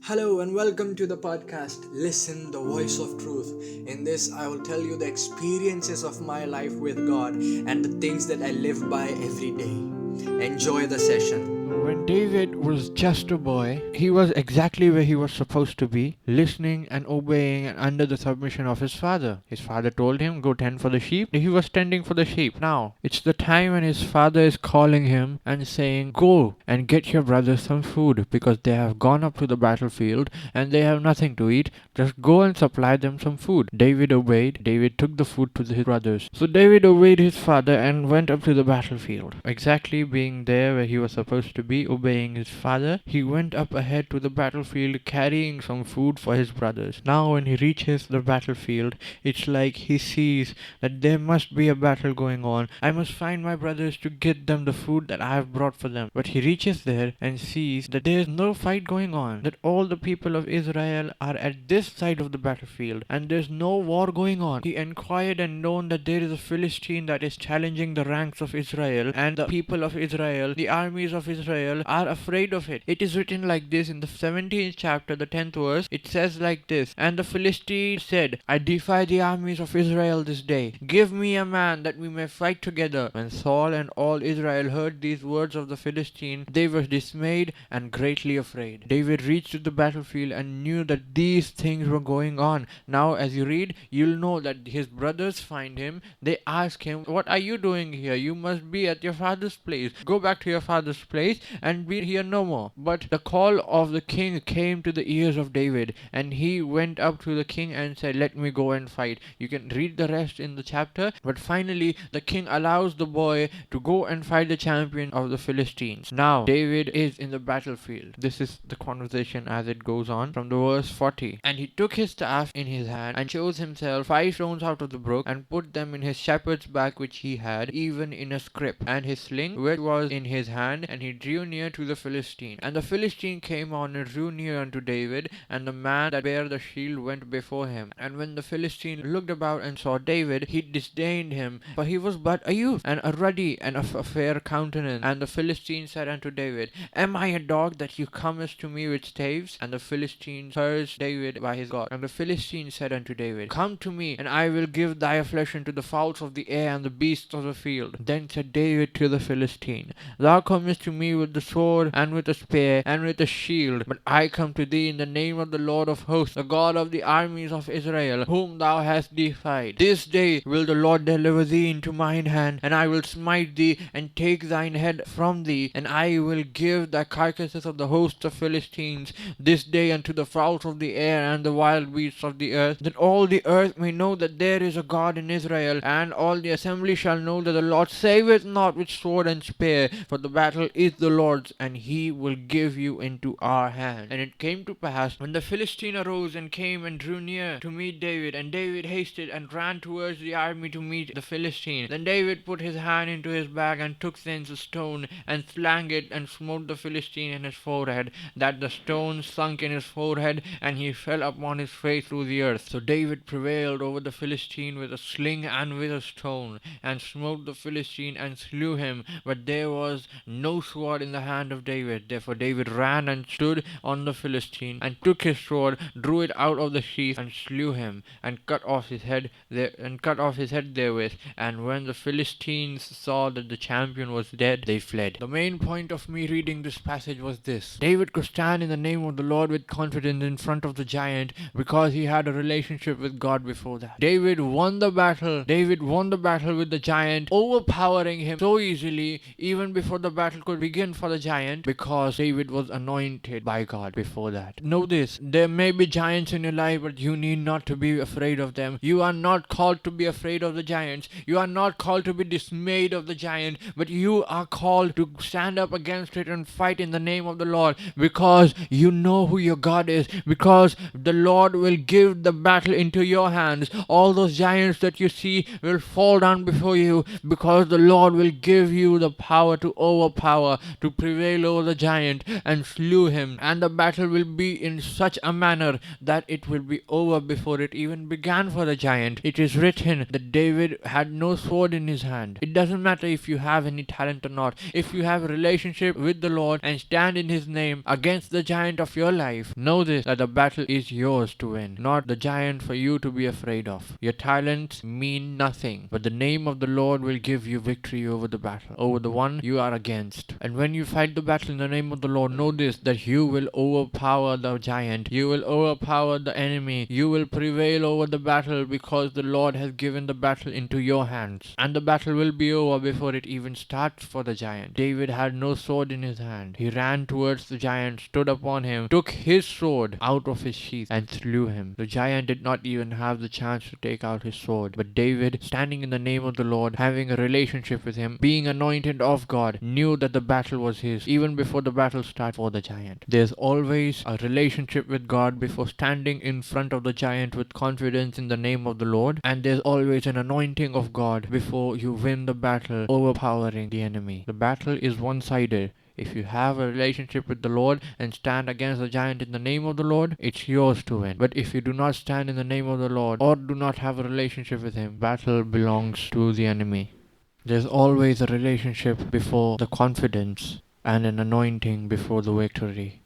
Hello and welcome to the podcast Listen the Voice of Truth. In this, I will tell you the experiences of my life with God and the things that I live by every day. Enjoy the session. When David was just a boy, he was exactly where he was supposed to be, listening and obeying and under the submission of his father. His father told him, go tend for the sheep. He was tending for the sheep. Now, it's the time when his father is calling him and saying, go and get your brothers some food because they have gone up to the battlefield and they have nothing to eat. Just go and supply them some food. David obeyed. David took the food to his brothers. So David obeyed his father and went up to the battlefield. Exactly being there where he was supposed to be, obeying his father, he went up ahead to the battlefield carrying some food for his brothers. Now when he reaches the battlefield, it's like he sees that there must be a battle going on. I must find my brothers to get them the food that I have brought for them. But he reaches there and sees that there is no fight going on, that all the people of Israel are at this side of the battlefield and there's no war going on. He inquired and known that there is a Philistine that is challenging the ranks of Israel, and the people of Israel, the armies of Israel, are afraid of it. It is written like this in the 17th chapter, the 10th verse. It says like this, and the Philistine said, I defy the armies of Israel this day. Give me a man that we may fight together. When Saul and all Israel heard these words of the Philistine, they were dismayed and greatly afraid. David reached to the battlefield and knew that these things were going on. Now as you read, you'll know that his brothers find him. They ask him, what are you doing here? You must be at your father's place. Go back to your father's place and be here no more. But the call of the king came to the ears of David, and he went up to the king and said, let me go and fight. You can read the rest in the chapter, but finally the king allows the boy to go and fight the champion of the Philistines. Now David is in the battlefield. This is the conversation as it goes on from the verse 40. And he took his staff in his hand and chose himself 5 stones out of the brook and put them in his shepherd's bag which he had, even in a scrip, and his sling which was in his hand, and he drew near to the Philistine. And the Philistine came on and drew near unto David, and the man that bare the shield went before him. And when the Philistine looked about and saw David, he disdained him, for he was but a youth, and a ruddy and of a fair countenance. And the Philistine said unto David, Am I a dog that you comest to me with staves? And the Philistine cursed David by his God. And the Philistine said unto David, Come to me, and I will give thy flesh unto the fowls of the air and the beasts of the field. Then said David to the Philistine, Thou comest to me with the sword and with a spear and with a shield, but I come to thee in the name of the Lord of hosts, the God of the armies of Israel, whom thou hast defied. This day will the Lord deliver thee into mine hand, and I will smite thee and take thine head from thee, and I will give the carcasses of the hosts of Philistines this day unto the fowls of the air and the wild beasts of the earth, that all the earth may know that there is a God in Israel, and all the assembly shall know that the Lord saveth not with sword and spear, for the battle is the Lord's, and he will give you into our hand. And it came to pass, when the Philistine arose and came and drew near to meet David, and David hasted and ran towards the army to meet the Philistine. Then David put his hand into his bag and took thence a stone, and slang it, and smote the Philistine in his forehead, that the stone sunk in his forehead, and he fell upon his face through the earth. So David prevailed over the Philistine with a sling and with a stone, and smote the Philistine and slew him, but there was no sword in the hand of David. Therefore David ran and stood on the Philistine, and took his sword, drew it out of the sheath, and slew him, and cut off his head therewith. And when the Philistines saw that the champion was dead, they fled. The main point of me reading this passage was this: David could stand in the name of the Lord with confidence in front of the giant because he had a relationship with God before that. David won the battle. David won the battle with the giant, overpowering him so easily even before the battle could begin for the giant, because David was anointed by God before that. Know this: there may be giants in your life, but you need not to be afraid of them. You are not called to be afraid of the giants. You are not called to be dismayed of the giant, but you are called to stand up against it and fight in the name of the Lord, because you know who your God is, because the Lord will give the battle into your hands. All those giants that you see will fall down before you, because the Lord will give you the power to overpower, to prevail over before the giant and slew him. And the battle will be in such a manner that it will be over before it even began for the giant. It is written that David had no sword in his hand. It doesn't matter if you have any talent or not. If you have a relationship with the Lord and stand in his name against the giant of your life, know this, that the battle is yours to win, not the giant for you to be afraid of. Your talents mean nothing, but the name of the Lord will give you victory over the battle, over the one you are against. And when you fight the battle in the name of the Lord, know this, that you will overpower the giant. You will overpower the enemy. You will prevail over the battle because the Lord has given the battle into your hands. And the battle will be over before it even starts for the giant. David had no sword in his hand. He ran towards the giant, stood upon him, took his sword out of his sheath and slew him. The giant did not even have the chance to take out his sword. But David, standing in the name of the Lord, having a relationship with him, being anointed of God, knew that the battle was his even before the battle started for the giant. There's always a relationship with God before standing in front of the giant with confidence in the name of the Lord. And there's always an anointing of God before you win the battle, overpowering the enemy. The battle is one-sided. If you have a relationship with the Lord and stand against the giant in the name of the Lord, it's yours to win. But if you do not stand in the name of the Lord or do not have a relationship with him, battle belongs to the enemy. There's always a relationship before the confidence and an anointing before the victory.